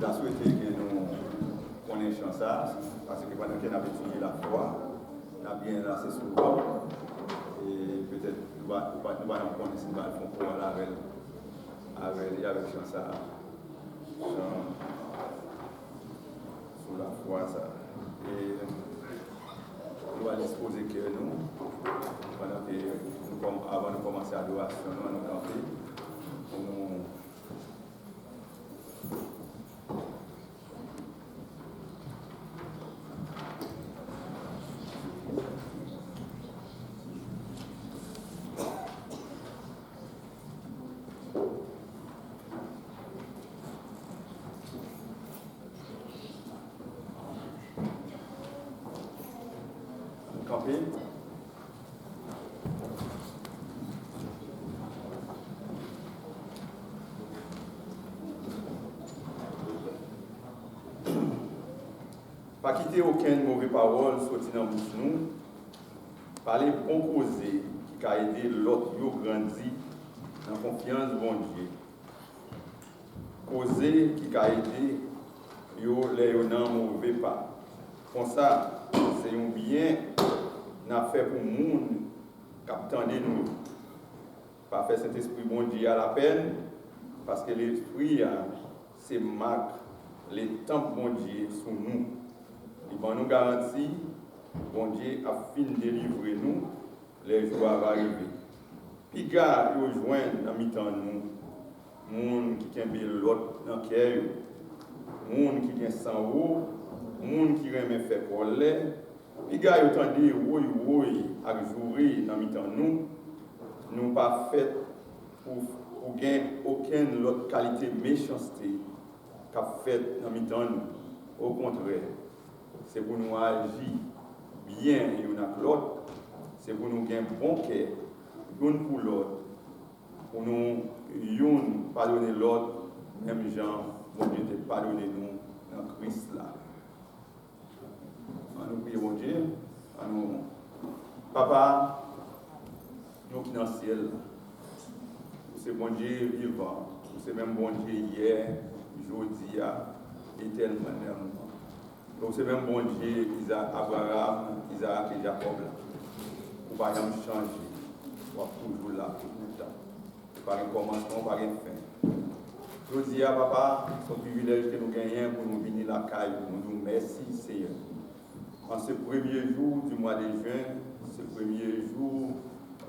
La souhaité que nous connaissions ça, parce que pendant qu'on a étudié la foi, on a bien assez souvent, et peut-être nous allons connaître si nous allons faire pour avec ça, sur la foi, ça. Et nous allons disposer que nous, avant de commencer l'adoration, nous allons camper, pas quitter aucune mauvaise parole sorti dans bouche nous, parler bon causé qui a aidé l'autre yo grandi dans confiance bon Dieu. Causer qui a aidé yo les yo nan mauvais pas. Comme ça, c'est un bien n'a fait pour monde qui attendait nous. Pas faire cet esprit bon Dieu à la peine parce que l'esprit c'est marque les temps bon Dieu sous nous. Il va nous garantir, bon Dieu a fini de délivrer nous, les jours vont arriver. Puis, gars, ils rejoignent dans mi-temps nous, monde qui aime l'autre dans le cœur, monde qui vient sans eau, monde qui aime faire colère. Puis, gars, ils entendent, oui, à jouer dans mi-temps nous pas fait pour gagner aucune autre qualité de méchanceté qu'a fait dans mi-temps nous. Au contraire. C'est pour nous agir bien l'un avec l'autre, c'est pour nous gagner bon cœur, l'un pour l'autre, pour nous pardonner l'autre, même gens, bon Dieu te pardonner nous dans Christ là. On nous prie, bon Dieu, Papa, nous qui dans le ciel, c'est bon Dieu vivant, c'est même bon Dieu hier, aujourd'hui, éternellement. Donc c'est même bon Dieu, Abraham, Isaac et Jacob. Ou pas jamais changer. Ou toujours là, tout le temps. Pas un commencement, pas une fin. Je dis à papa, c'est un privilège que nous gagnons pour nous venir la caille. Nous nous merci Seigneur. En ce premier jour du mois de juin, ce premier jour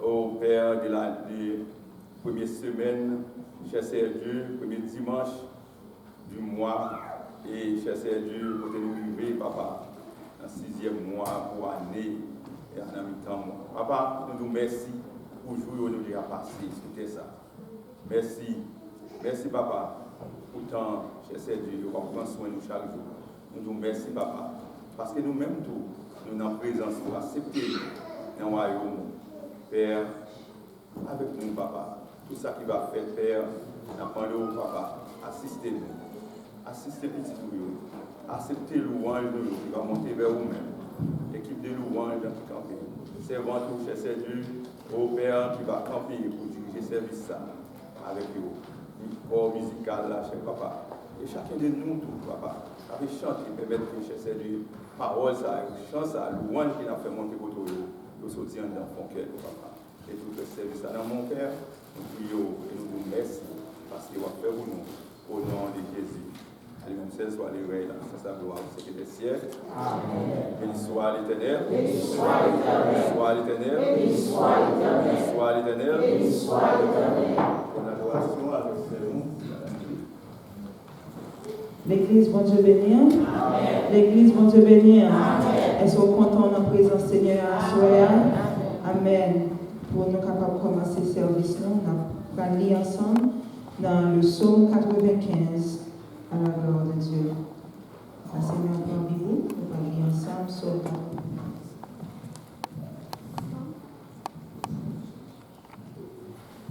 au Père de la première semaine, cher Dieu, premier dimanche du mois. Et cher Dieu, pour nous arriver, papa, dans le 6e mois, pour l'année, et en mi-temps mois. Papa, nous nous remercions pour le jour où nous avons passé, c'était ça. Merci. Merci, papa, pour tant, cher Dieu, pour prendre soin de nous chaque jour. Nous nous remercions, papa, parce que nous-mêmes, nous sommes en présence pour accepter dans le royaume. Père, avec nous, papa, tout ça qui va faire, Père, nous papa, assistez-nous. Assistez petit nous, acceptez louange de nous qui va monter vers vous-même. Équipe de louange qui campe. Servant tout, cher Dieu, au Père qui va camper pour diriger service ça avec vous. Corps musical là, cher papa. Et chacun de nous, tout, papa, avec chanter, permettre que, cher Dieu, parole ça, chant ça, louange qui a fait monter votre eau, nous sortir dans mon cœur, papa. Et tout le service là dans mon cœur, nous prions et nous vous remercions parce qu'il va faire pour nous, au nom de Jésus. Lui-même seul soit l'éveil, la puissance de la gloire, c'est que des siècles. Amen. Béni soit l'Éternel. Béni soit l'Éternel. Béni soit l'Éternel. Béni soit l'Éternel. Béni soit l'Éternel. Pour l'adoration, avec nous. L'Église, bon Dieu bénir. Amen. L'Église, bon Dieu bénir. Amen. Est-ce qu'on content en présence Seigneur à soir? Amen. Pour nous capables de commencer le service, nous allons lire ensemble dans le psaume 95. À la gloire de Dieu. Passez-moi parmi vous, on va lire ensemble sur le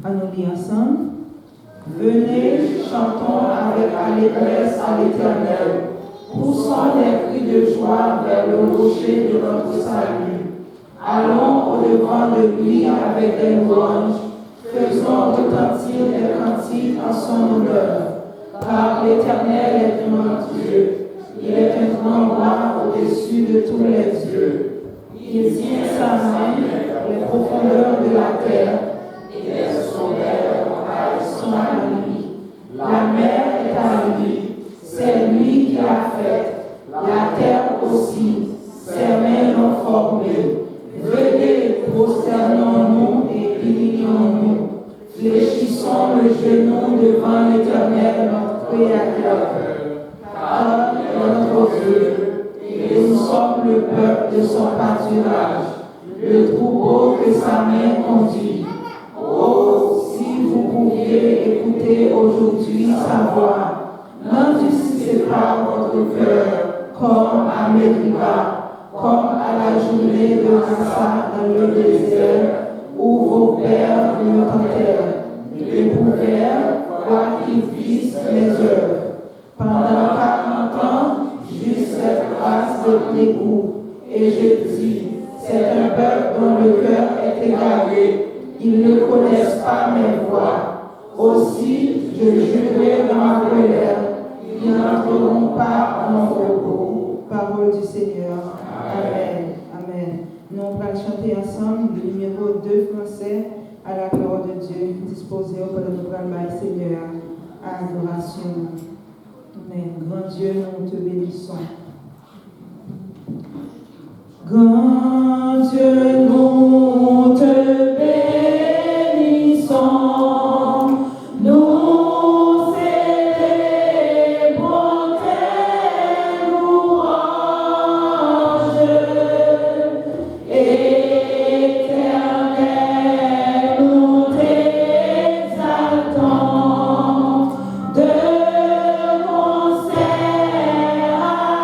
allons lire ensemble. Venez, chantons avec allégresse à l'Éternel, poussons des cris de joie vers le rocher de notre salut. au-devant de lui avec des louanges. Faisons retentir des cantiques en son honneur. Car l'Éternel est un grand Dieu. Il est un grand roi au-dessus de tous les dieux. Il tient sa main les profondeurs de la terre, et les sommets sont à lui. La mer est à lui, c'est lui qui l'a faite. La terre aussi, ses mains l'ont formée. Venez, prosternons-nous et humilions-nous. Fléchissons le genou devant l'Éternel, notre Créateur. Car il est notre Dieu, et nous sommes le peuple de son pâturage, le troupeau que sa main conduit. Oh, si vous pouviez écouter aujourd'hui sa voix, n'endurcissez pas votre cœur comme à Mériba, comme à la journée de Massa dans le désert, où vos pères me tentèrent, éprouvèrent, quoiqu'ils vissent mes œuvres. Pendant 40 ans, j'eus cette grâce de dégoût, et je dis, c'est un peuple dont le cœur est égaré, ils ne connaissent pas mes voies. Aussi, je jurerai dans ma colère, ils n'entreront pas en mon repos. Parole du Seigneur. Amen. Amen. Nous allons chanter ensemble le numéro 2 français à la gloire de Dieu, disposé auprès de notre Père Seigneur à adoration. Amen. Grand Dieu, nous te bénissons. Grand Dieu, nous te bénissons. Nous célébrons tes louanges. Éternel, nous t'exaltons. De concert avec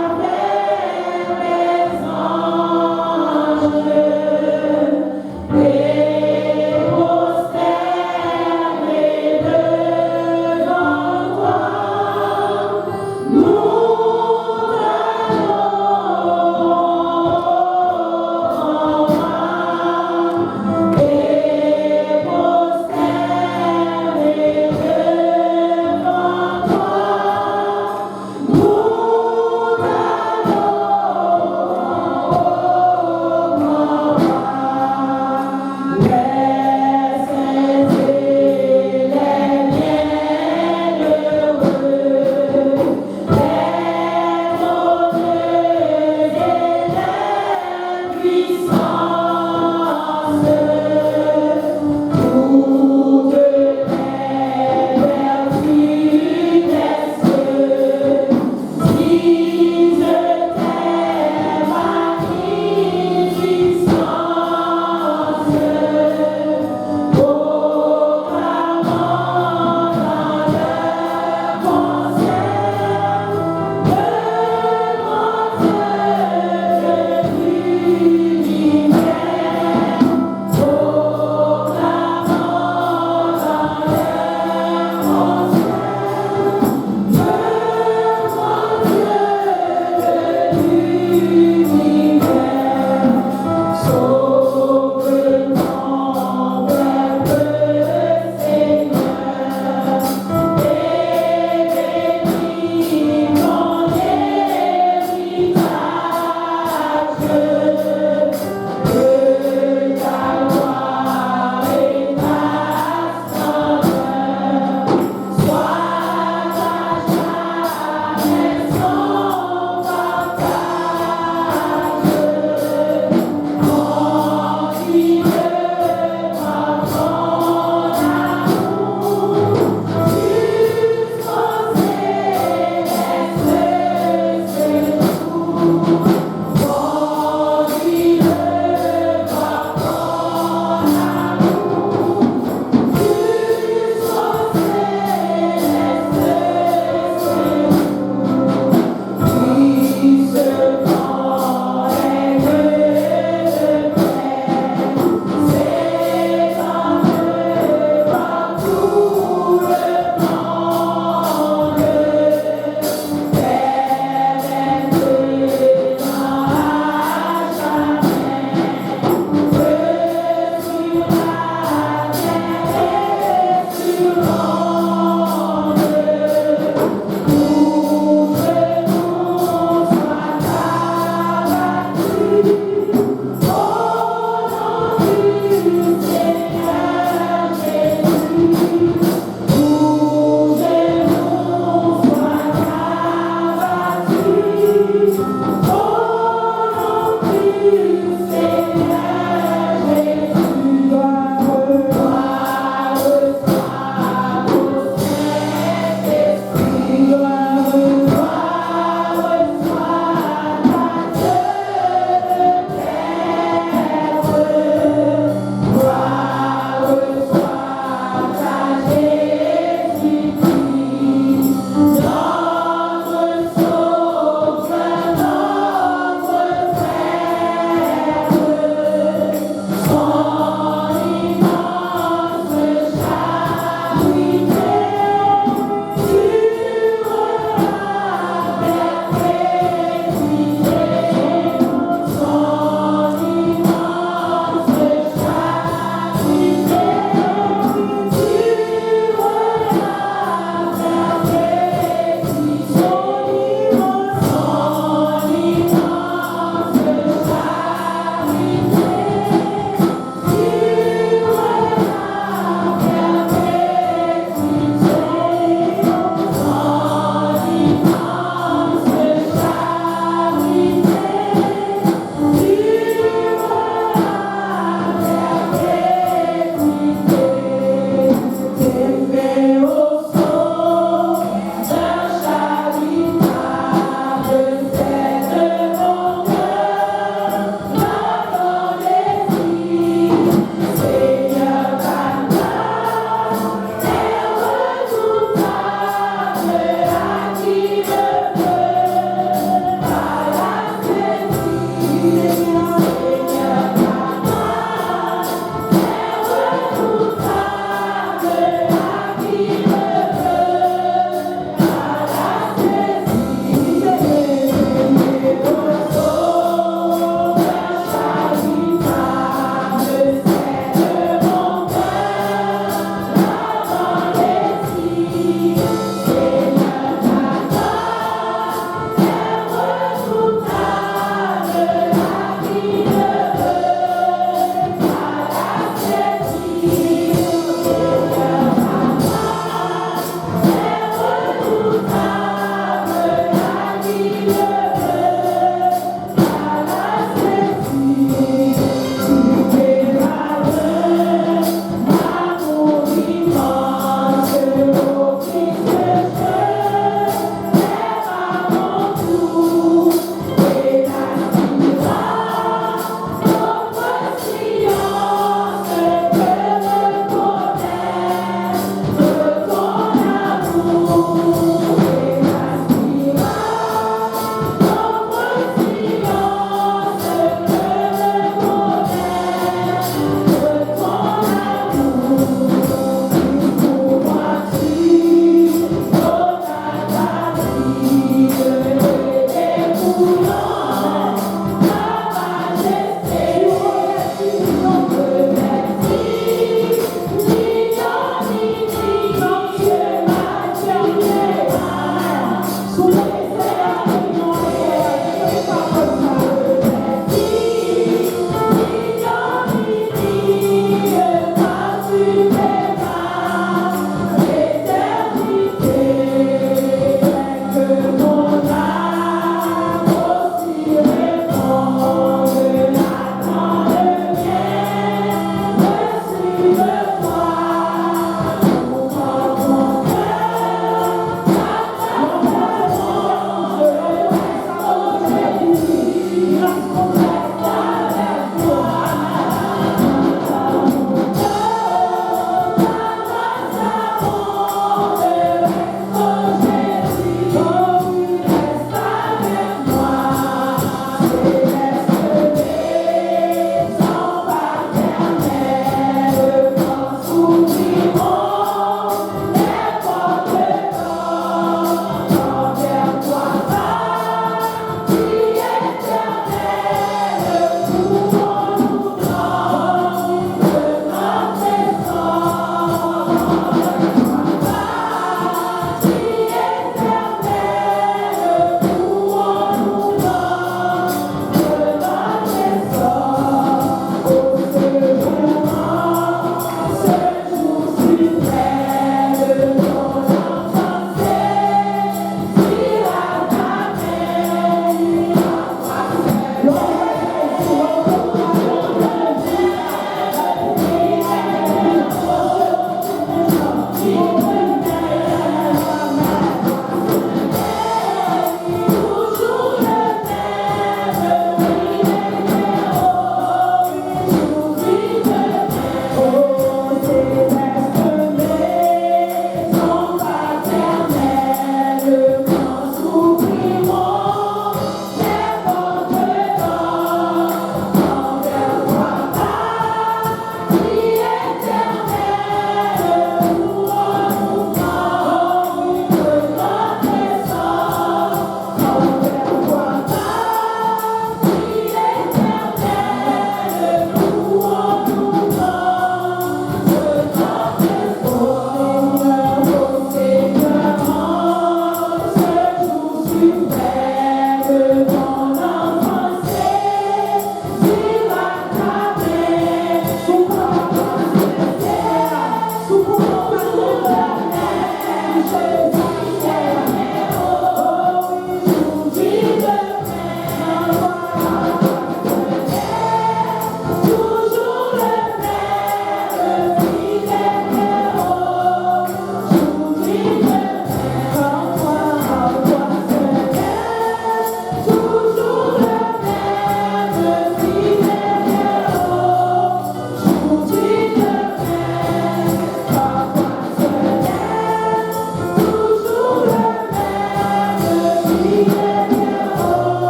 les anges. Amen.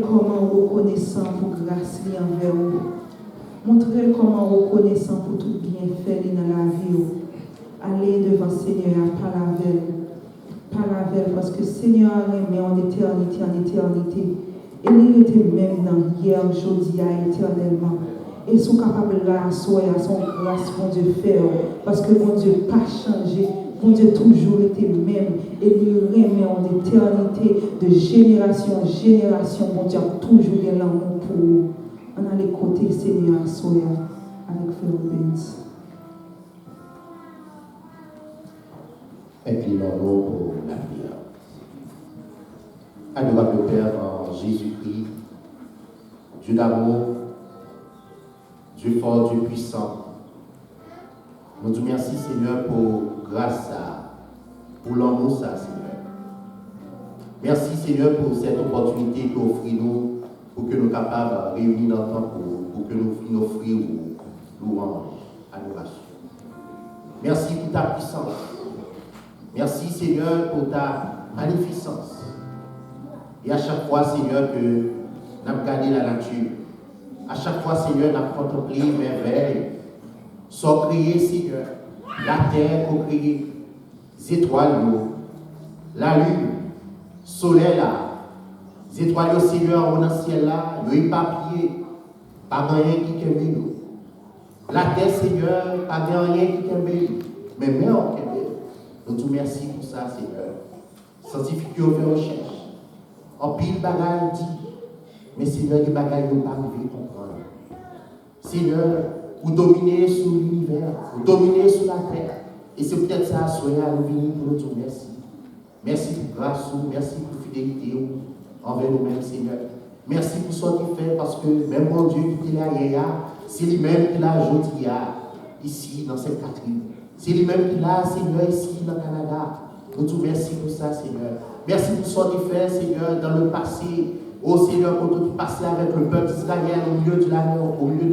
Montrez comment reconnaissant pour grâce envers vous. Montrez comment reconnaissant pour tout bien fait dans la vie. Allez devant le Seigneur, par la veille, parce que le Seigneur a aimé en éternité, Et il était même dans hier, aujourd'hui, éternellement. Et sont capables de la soirée à son grâce, mon Dieu, faire. Parce que mon Dieu n'a pas changé. Mon Dieu toujours été même. Et lui remet en éternité, de génération en génération. Mon Dieu a toujours eu l'amour pour vous. On a les côtés, Seigneur, à soirée avec Frère Benz. Inclinons-nous pour la prière. Adorable Père en Jésus-Christ, Dieu d'amour, Dieu fort, Dieu puissant, nous te remercions, Seigneur, pour grâce pour l'amour, ça, Seigneur. Merci, Seigneur, pour cette opportunité que offrez-nous pour que nous soyons capables de réunir notre temps pour que nous offrions louange, adoration. Merci pour ta puissance. Merci, Seigneur, pour ta magnificence. Et à chaque fois, Seigneur, que nous avons gardé la nature, à chaque fois, Seigneur, nous avons contemplé les merveilles, sont créées, Seigneur, la terre pour créer, les étoiles, la lune, le soleil là, les étoiles, Seigneur, dans le ciel là, il y a papier, pas rien qui kembe nous. La terre, Seigneur, pas rien qui kembe, mais même on kembe. Nous te remercions pour ça, Seigneur. Scientifiques qui ont fait recherche. En pile bagaille dit, mais Seigneur, les bagailles n'ont pas arrivé à comprendre. Seigneur, vous dominez sur l'univers, vous dominez sur la terre. Et c'est peut-être ça, soyez à nous venir pour nous dire merci. Merci pour grâce, merci pour fidélité envers nous-mêmes, Seigneur. Merci pour ce qu'il fait, parce que même mon Dieu qui était là hier, c'est lui-même qui l'a aujourd'hui, ici, dans cette Catherine. C'est lui-même qui l'a, Seigneur, ici, dans le Canada. Nous te remercions pour ça, Seigneur. Merci pour ce qu'il fait, Seigneur, dans le passé. Oh Seigneur, quand tu passais avec le peuple d'Israël au milieu de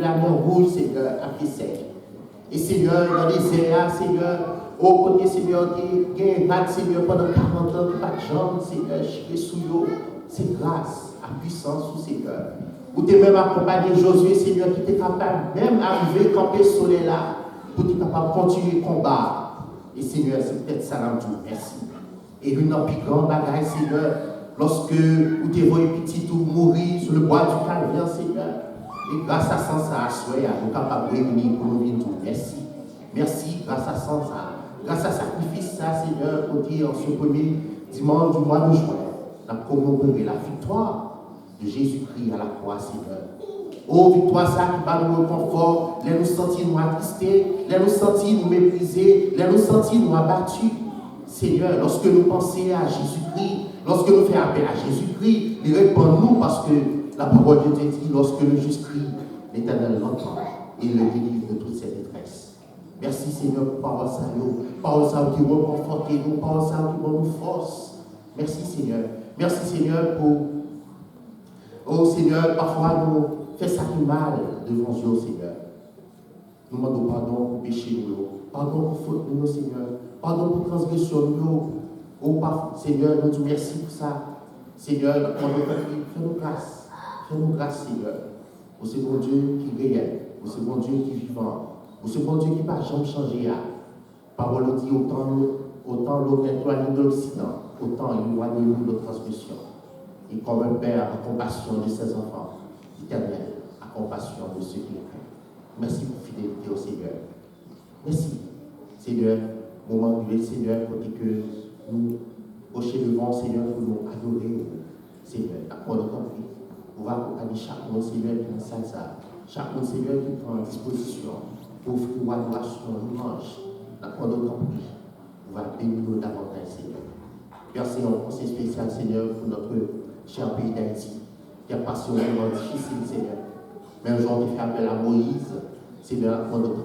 la mer rouge, Seigneur, à pied sec. Et Seigneur, dans les airs, Seigneur, oh côté Seigneur, qui est un Seigneur pendant 40 ans, qui pas de jambes, Seigneur, chier sous l'eau. C'est grâce à puissance, Seigneur. Ou tu es même accompagné Josué, Seigneur, qui était capable même d'arriver camper le soleil là, pour être capable de continuer le combat. Et Seigneur, c'est peut-être ça, là, merci. Et une plus grande bagaille, Seigneur, lorsque vous te voyez petit ou mourir sur le bois du calvaire, Seigneur, et grâce à ça, ça a soyé, nous sommes capables de réunir pour nous venir tout. Merci. Merci, grâce à ça, grâce à sacrifice, ça, Seigneur, pour dire en ce premier dimanche du mois de juin, nous avons commémoré la victoire de Jésus-Christ à la croix, Seigneur. Oh, victoire, ça qui va nous réconfort, les nous sentir nous attristés, les nous sentir nous méprisés, les nous sentir nous abattus. Seigneur, lorsque nous pensons à Jésus-Christ, lorsque nous faisons appel à Jésus-Christ, il répond nous parce que la parole de Dieu dit, lorsque le juste crie, l'Éternel l'entend et il le délivre de toute cette détresse. Merci Seigneur pour parole ça, parole ça qui va conforter nous, parole ça qui va nous force. Merci Seigneur. Merci Seigneur pour, oh Seigneur, parfois nous faisons ça qui mal devant Dieu, Seigneur. Nous demandons pardon pour péché nous, pardon pour faute nous, Seigneur. Pardon pour transgression nous. Oh, parfois, Seigneur, nous disons merci pour ça. Seigneur, fais-nous grâce. Fais-nous grâce, Seigneur. Vous c'est bon Dieu qui est réel. Vous c'est bon Dieu qui est vivant. Vous c'est bon Dieu qui ne va jamais changer. Parole dit autant l'eau éloigne de l'Occident, autant éloigne-nous de nos transgressions. Et comme un père a compassion de ses enfants, l'Éternel a compassion de ceux qui le craignent. Merci pour fidélité au Seigneur. Merci, Seigneur. Moment du Seigneur, pour que nous hocher devant, Seigneur, pour nous adorer, Seigneur. Après, on a compris. On va accompagner chaque monde, Seigneur, qui est dans ça. Chaque monde, Seigneur, qui prend disposition pour offrir l'adoration, louange. Après, on a compris. On va bénir davantage, Seigneur. Merci en conseil spécial, Seigneur, pour notre cher pays d'Haïti, qui a passé un moment difficile, Seigneur. Mais un jour qui fait appel à Moïse, Seigneur, on a compris.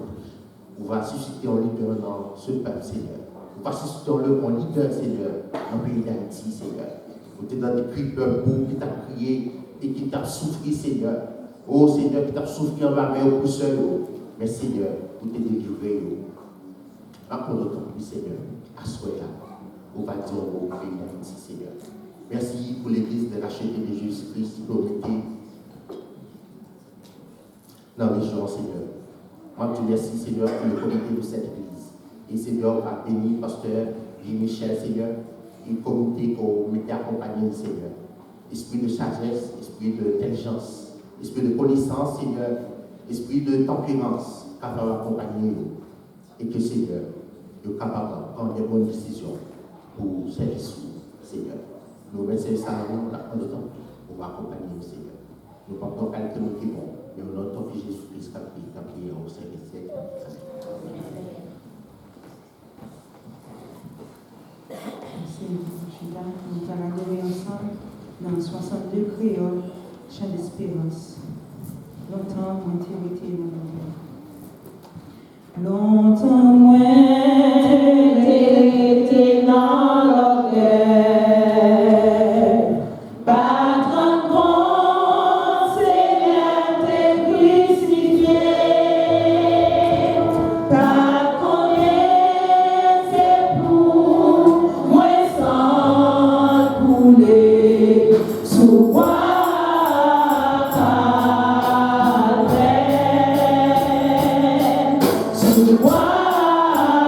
On va susciter un leader dans ce peuple, Seigneur. On va susciter un leader, Seigneur, dans le pays d'Haïti, Seigneur. Vous êtes dans des cris beaux qui t'a crié et qui t'a souffri, Seigneur. Oh, Seigneur, qui t'a souffri en la main au seul. Mais, Seigneur, vous t'es délivré. Encore d'autant plus, Seigneur, assoyez-la. On va dire au pays d'Haïti, Seigneur. Merci pour l'Église de racheter de Jésus-Christ qui peut mettre dans les gens, Seigneur. Moi, je te remercie, Seigneur, pour le comité de cette Église. Et Seigneur, va bénir Pasteur Michel, Seigneur, et le comité qu'on m'était accompagné, Seigneur. Esprit de sagesse, esprit d'intelligence, esprit de connaissance, Seigneur, esprit de tempérance, capable d'accompagner nous. Et que, Seigneur, nous capable de prendre des bonnes décisions pour servir, Seigneur. Nous remercions ça à nous, on le temps, pour accompagner nous, Seigneur. Nous portons qualité de qui bon, mais au nom de ton Fils Jésus-Christ, qui a prié au siècle des siècles. Merci, Chita. Nous allons adorer ensemble dans 62 créoles, chant d'espérance. Longtemps, moins t'hérité, longtemps, moins t'hérité dans leur cœur. Patron grand, Seigneur, t'es crucifié. Pas connaître, c'est pour moi sans couler. Sous moi. Wow.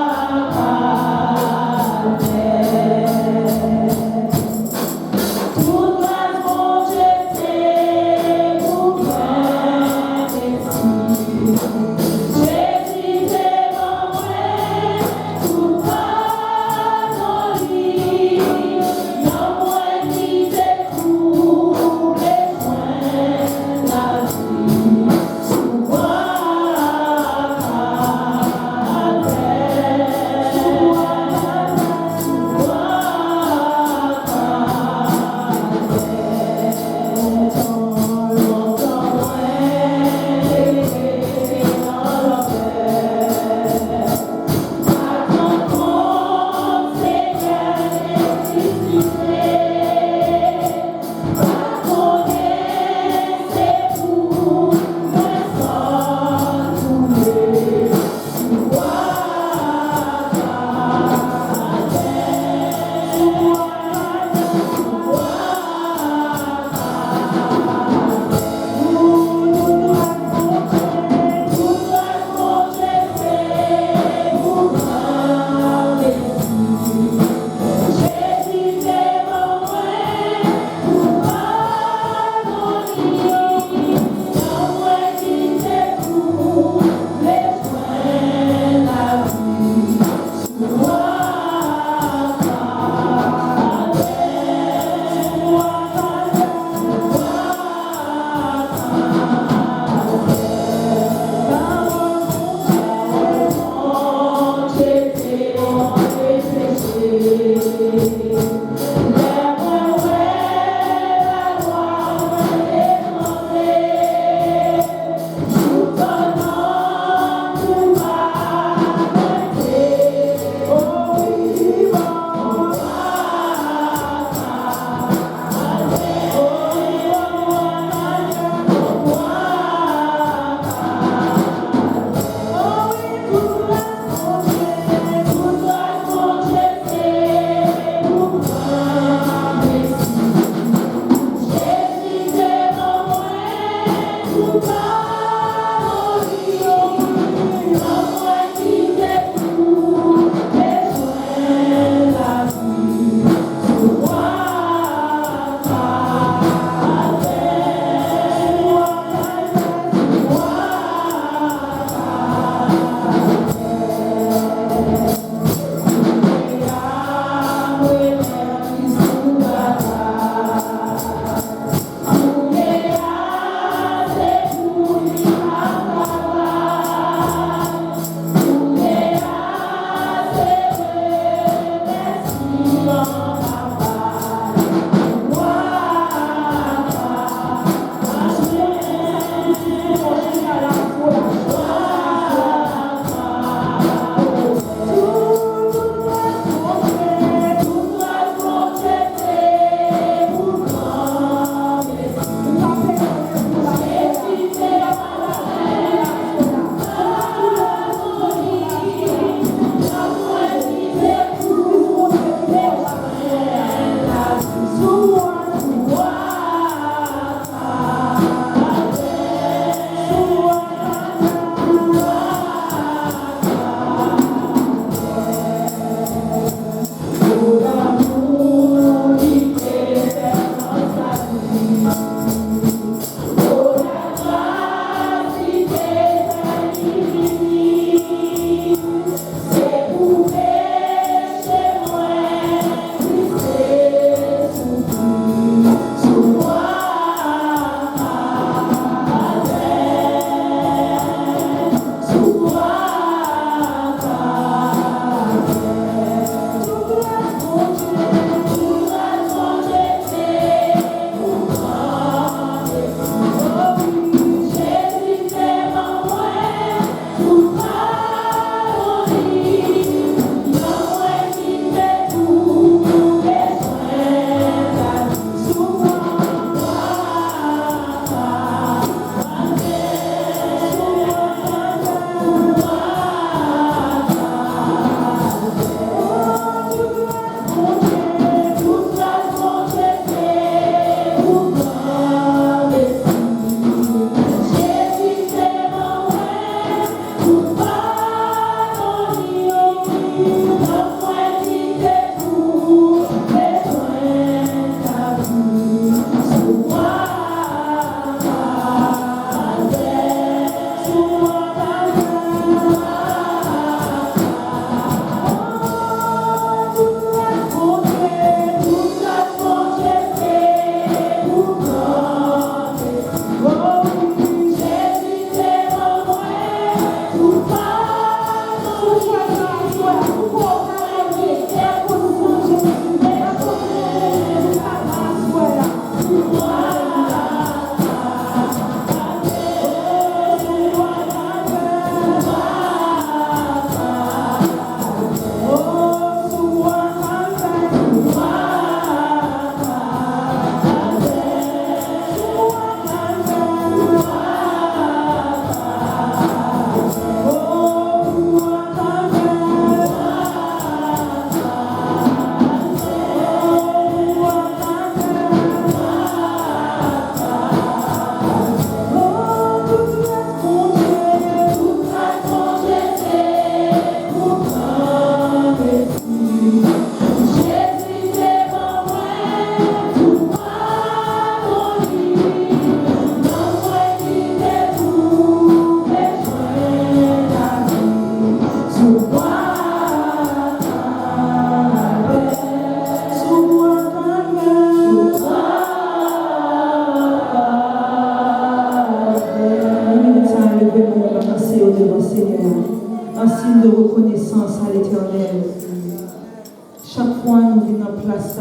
place,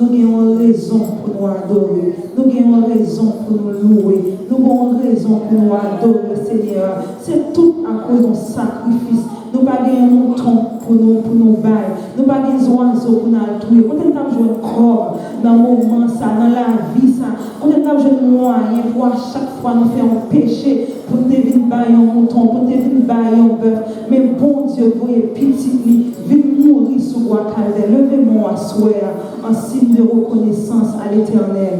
nous avons raison pour nous adorer. Nous avons raison pour nous louer. Nous avons raison pour nous adorer, Seigneur. C'est tout à cause de sacrifice. Nous n'avons pas un mouton pour nous bailler. Nous n'avons pas des oiseaux pour nous tuer. Quand nous avons joué corps dans le moment, dans la vie, quand nous avons joué moyen pour à chaque fois nous faire un péché, pour nous venir bailler un mouton, pour nous venir bailler un bœuf. Mais bon Dieu, vous êtes petit, venez mourir sous bois calvaire. Levez-moi à souhait en signe de reconnaissance à l'Éternel.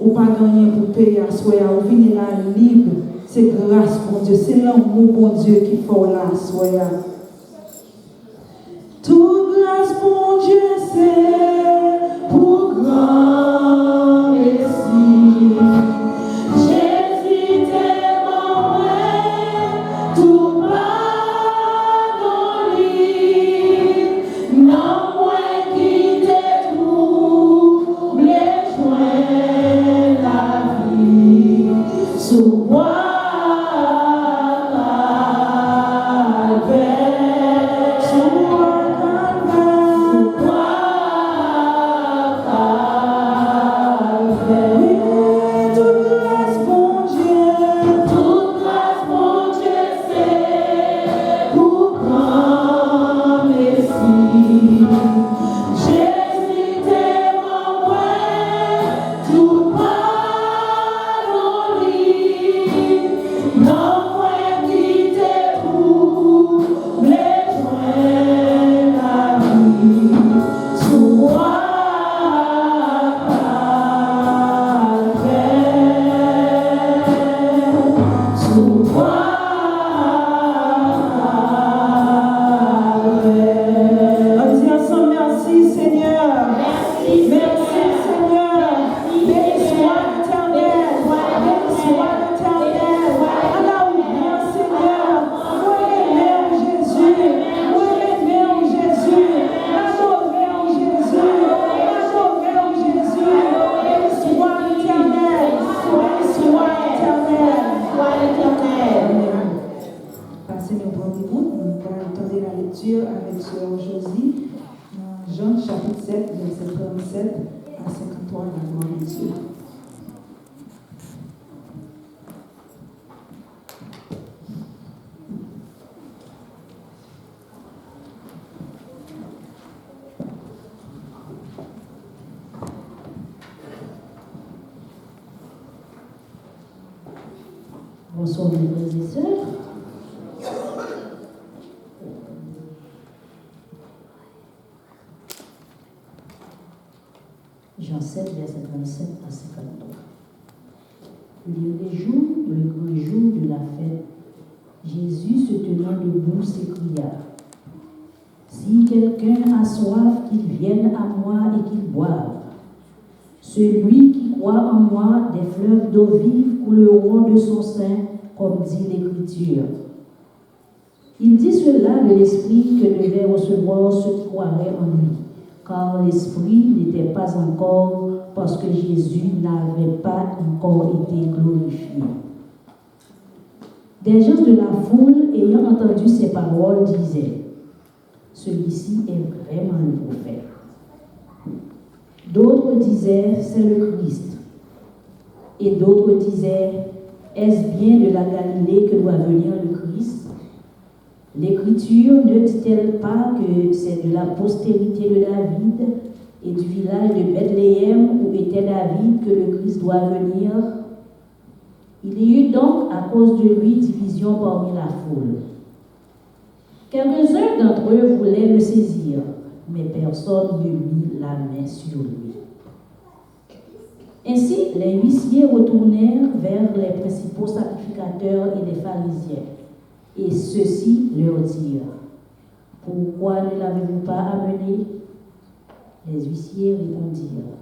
Ou pas gagner pour payer à souhait, ou venir là libre. C'est grâce, mon Dieu. C'est l'amour, mon Dieu, qui faut là, soyez. Toute grâce, mon Dieu, c'est pour grand merci. Jésus t'aime en vrai, tout pardonne. Non, moi qui t'ai troublé, joint la vie. Sous moi. Bonsoir mes frères et sœurs. Jean 7, verset 37 à 53. Le grand jour de la fête, Jésus se tenant debout s'écria: Si quelqu'un a soif, qu'il vienne à moi et qu'il boive. Celui qui croit en moi, des fleuves d'eau vive couleront de son sein, comme dit l'Écriture. Il dit cela de l'Esprit que devaient recevoir ceux qui croiraient en lui, car l'Esprit n'était pas encore, parce que Jésus n'avait pas encore été glorifié. Des gens de la foule, ayant entendu ces paroles, disaient: Celui-ci est vraiment le prophète. D'autres disaient: C'est le Christ. Et d'autres disaient: Est-ce bien de la Galilée que doit venir le Christ? L'Écriture ne dit-elle pas que c'est de la postérité de David et du village de Bethléem où était David que le Christ doit venir? Il y eut donc à cause de lui division parmi la foule. Quelques-uns d'entre eux voulaient le saisir, mais personne ne mit la main sur lui. Ainsi, les huissiers retournèrent vers les principaux sacrificateurs et les pharisiens, et ceux-ci leur dirent: Pourquoi ne l'avez-vous pas amené? Les huissiers répondirent: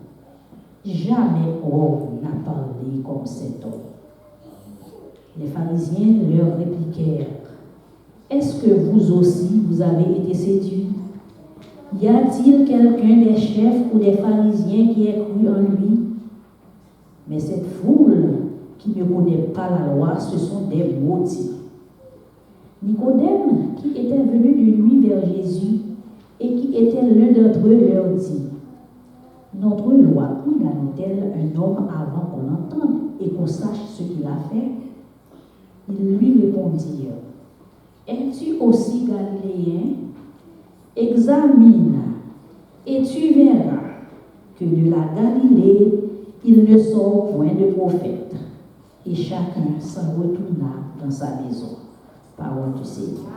Jamais homme n'a parlé comme cet homme. Les pharisiens leur répliquèrent: Est-ce que vous aussi vous avez été séduits? Y a-t-il quelqu'un des chefs ou des pharisiens qui ait cru en lui? Mais cette foule qui ne connaît pas la loi, ce sont des maudits. Nicodème, qui était venu de nuit vers Jésus, et qui était l'un d'entre eux leur dit, notre loi condamne-t-elle un homme avant qu'on entende et qu'on sache ce qu'il a fait? Ils lui répondirent, es-tu aussi galiléen? Examine, et tu verras que de la Galilée, il ne sort point de prophète. Et chacun s'en retourna dans sa maison. Parole du Seigneur.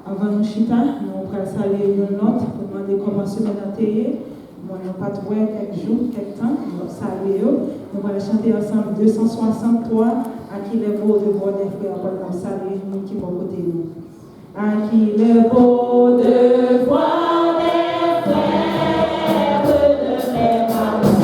Avant nous chita, nous allons saluer une note pour demander comment se mettre. Moi, nous pas trouvé quelques jours, quelques temps, nous allons saluer. Nous allons chanter ensemble 263 à qui les beaux de voir des frères pour nous saluer, nous qui vont côté nous. À qui les beaux de voir des frères de mes parents.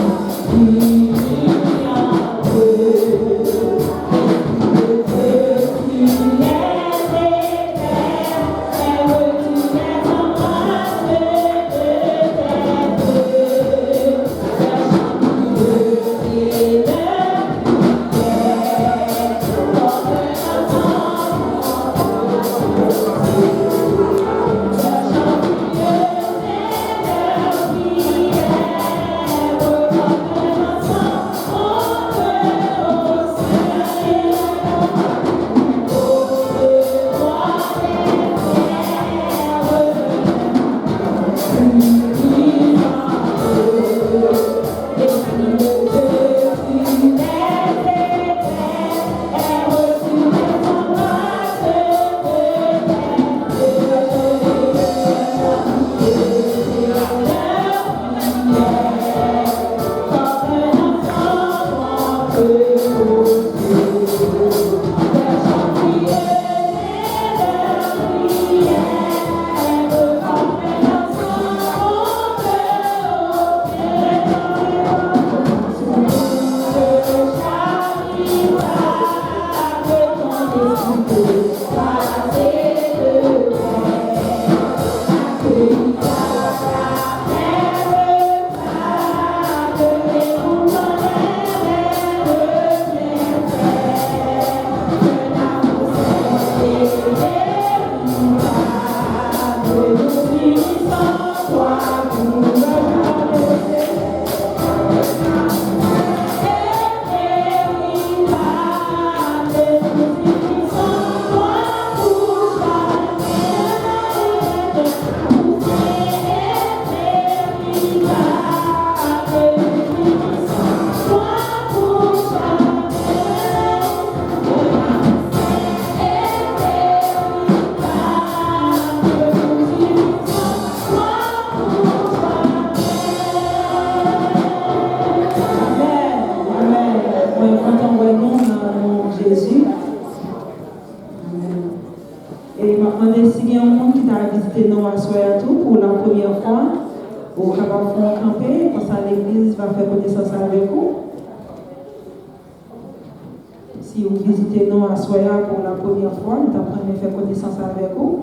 Si vous visitez nous à Soya pour la première fois, nous apprenons à faire connaissance avec vous.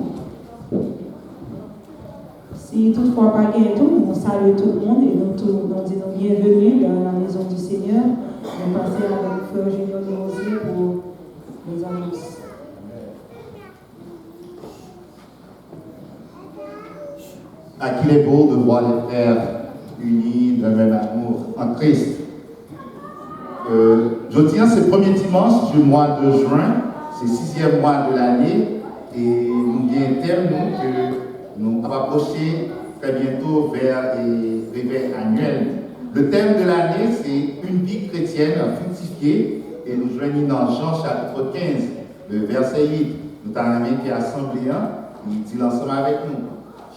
Si toutefois pas gain tout, nous saluons tout le monde et nous disons bienvenue dans la maison du Seigneur. Nous passons avec Frère Junior Desrosiers pour les annonces. À qu'il est beau de voir les frères unis d'un même amour en Christ. Je tiens ce premier dimanche du mois de juin, c'est le 6e mois de l'année, et nous avons un thème que nous allons approcher très bientôt vers les réveils annuels. Le thème de l'année, c'est une vie chrétienne fructifiée, et nous joignons dans Jean chapitre 15, le verset 8. Nous avons un ami qui est assemblé, il dit l'ensemble avec nous.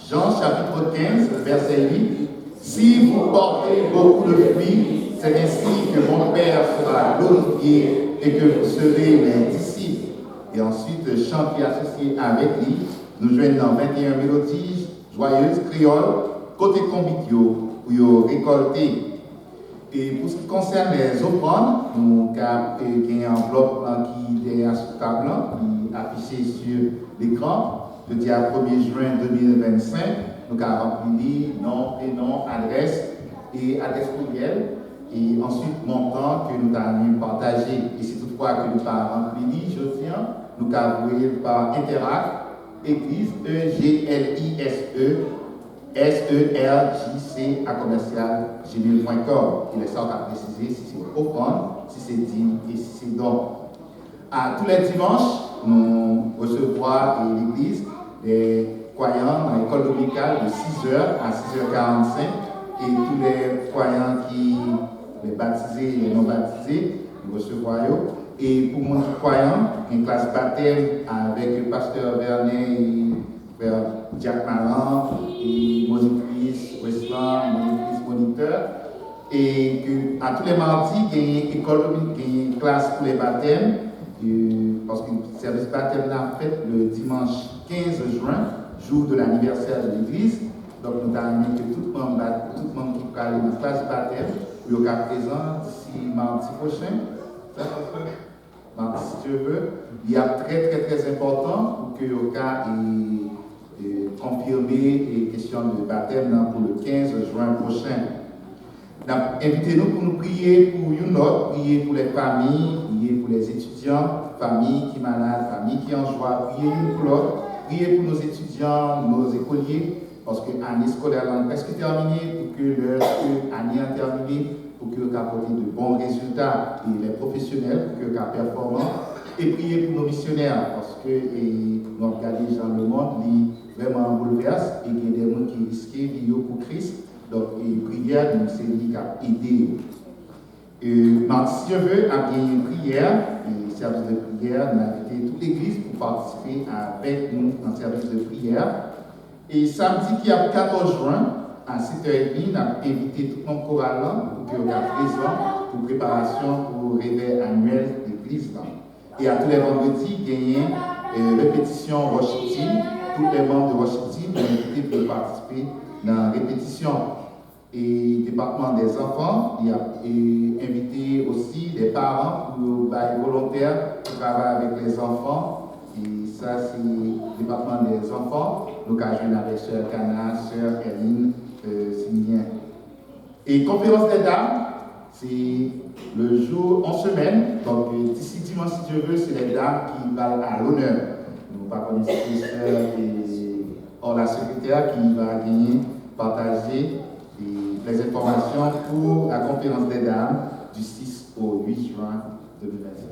Jean chapitre 15, verset 8. Si vous portez beaucoup de fruits, c'est ainsi que mon Père sera glorifié et que vous serez mes disciples. Et ensuite, le chant qui est associé avec lui, nous joignons dans 21 mélodies joyeuses, créoles, côté convitio, où ils ont récolté. Et pour ce qui concerne les offrandes, nous avons une enveloppe qui est à ce tableau, qui est affichée sur l'écran. Le dia 1er juin 2025, nous avons rempli nom, prénom, adresse et adresse courriel. Et ensuite, montant que nous avons partagé. Et si toutefois crois que nous parlons rempli, je tiens, nous avons par Interact, église EGLISE SERJC@gmail.com. Il est ça à préciser si c'est offrande, si c'est dîme et si c'est don. À tous les dimanches, nous recevons l'église des croyants dans l'école dominicale de 6h à 6h45 et tous les croyants les baptisés et les non baptisés, nous recevons. Et pour mon croyant, une classe baptême avec le pasteur Vernet et Jack Malan et monitrice Westland, monitrice moniteur. Et que à tous les mardis, il y a une école, une classe pour les baptêmes. Parce que le service baptême l'a fait le dimanche 15 juin, jour de l'anniversaire de l'église. Donc nous avons mis que tout le monde qui peut aller dans la classe baptême, il y aura présent d'ici mardi prochain. Si tu veux, il y a très important pour que le cas est confirmé les questions de baptême pour le 15 juin prochain. Invitez-nous pour nous prier pour une autre, prier pour les familles, prier pour les étudiants, familles qui sont malades, familles qui en joie, prier pour l'autre, prier pour nos étudiants, nos écoliers, parce que l'année scolaire est presque terminée, pour que leur année est terminée, pour qu'ils apportent de bons résultats, et les professionnels, pour qu'ils soient performants, et prier pour nos missionnaires, parce que nous regardons dans le monde, ils vraiment bouleversent, et il y a des gens qui risquent de vivre pour Christ. Donc, prière, c'est lui qui a aidé. Mardi, si je veux, après une prière, et service de prière, nous avons invité toute l'église pour participer avec nous en service de prière. Et samedi, qui est 14 juin, à 7h30, nous avons invité tout le monde choral pour qu'il y ait présent pour préparation pour le réveil annuel de l'église. Et à tous les vendredis, il y a une répétition Rochity. Tous les membres de Rochity sont invités pour participer dans la répétition. Et département des enfants, il y a invité aussi des parents pour volontaires qui travaillent avec les enfants. Et ça, c'est le département des enfants. Nous avons avec Sœur Cana, Sœur Eline, Simien. Et conférence des dames, c'est le jour en semaine. Donc, d'ici dimanche, si Dieu veut, c'est les dames qui valent à l'honneur. Nous ne connaissons pas les sœurs et la secrétaire qui va gagner, partager les informations pour la conférence des dames du 6 au 8 juin 2025.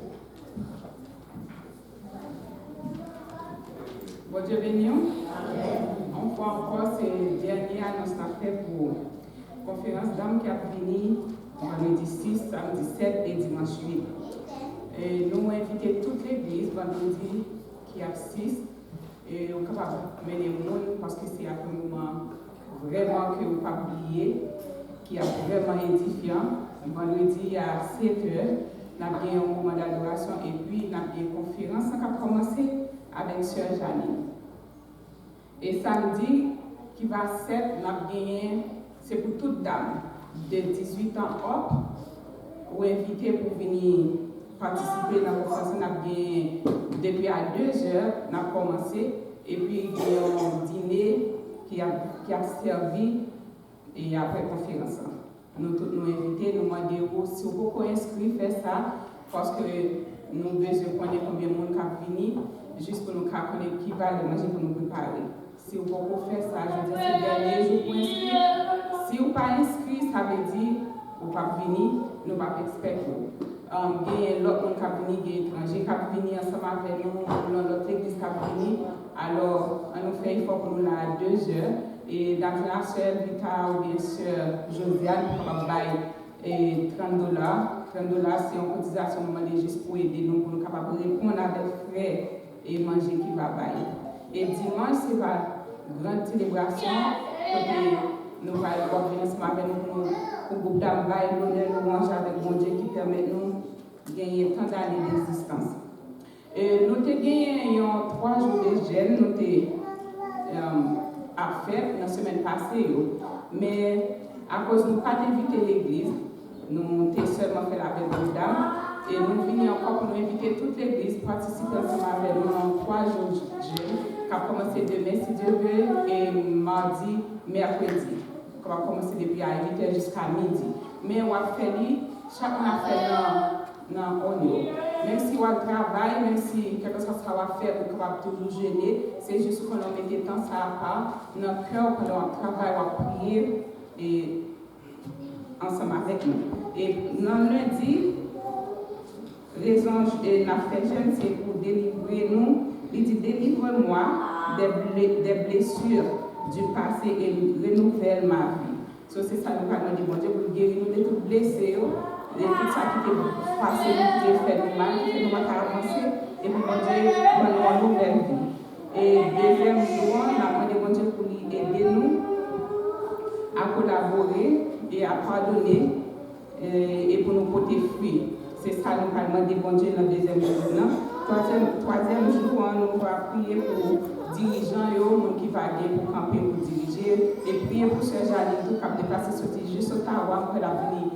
Bon Dieu béni. On voit encore ces dernières annonces fait pour la conférence d'âme qui a fini vendredi 6, samedi 7 et dimanche 8. Et nous invitons toute l'église vendredi qui assiste et on est capable de mener le monde parce que c'est un moment vraiment que vous ne pas oublier, qui est vraiment édifiant. Vendredi à 7h, nous avons un moment d'adoration et puis nous avons une conférence qui a commencé avec Sœur Janine. Et samedi, qui va 7, nous avons gagné, c'est pour toutes dames de 18 ans up, ou invitées pour venir participer dans la conférence. Nous avons gagné depuis à 2h, nous avons commencé, et puis il y a un dîner qui a servi et après conférence. Nous tous nous invités, nous demandons si vous pouvez inscrire, faire ça, parce que nous avons besoin de connaître combien de monde qui venu, juste pour nous connaître qui va le manger pour nous préparer. Si vous pouvez faire ça, je dis c'est le dernier jour pour inscrire. Si vous n'êtes pas inscrit, ça veut dire que vous ne pouvez pas venir, nous ne pouvons pas expecter. Il y a l'autre monde qui a venu, il y a étranger qui a venu ensemble avec nous, l'autre église qui a venu. Alors, on nous fait un effort pour nous là à 2h. Et dans la sœur Vita ou bien sœur Josiane, on va bailler $30. $30, c'est une cotisation juste pour aider nous, pour nous capables de répondre avec frais et manger qui va bailler. Et dimanche, c'est la grande célébration. Nous allons venir ce matin pour le groupe d'Ambaï, nous manger avec mon Dieu qui permet de nous gagner tant d'années d'existence. Nous avons gagné 3 jours de gel, nous avons à faire la semaine passée. Mais à cause de nous pas inviter l'église, nous avons seulement fait la belle dame. Et nous venons encore pour nous inviter toute l'église à participer ensemble avec nous en 3 jours de jeûne, qui a commencé demain, si Dieu veut, et mardi, mercredi. On va commencer depuis à 8h jusqu'à midi. Mais on va faire, chacun a fait dans l'honneur. Même si on travaille, même si quelque chose qu'on va faire, on va toujours gêner, c'est juste qu'on a mis temps ça à part, dans le cœur, quand on travaille, on va prier et ensemble avec nous. Et dans lundi, raison de la fête jeune, c'est pour délivrer nous. Il dit délivre-moi des blessures du passé et renouvelle ma vie. So, c'est ça nous parlons de bon Dieu pour guérir nous de tout blessé, de tout ça qui est passé, qui fait nous mal, qui fait nous mal avancer, et pour bon Dieu, nous une nouvelle vie. Et deuxième jour, on a demandé bon Dieu pour aider nous à collaborer et à pardonner et pour nous porter fruit. C'est ça nous parlons de bon Dieu dans le deuxième jour. Troisième jour, on va prier pour dirigeants et hommes qui va gagner pour camper, pour diriger, et prier pour ce jardin tout cap déplacer sortir juste au Tawa pour la venir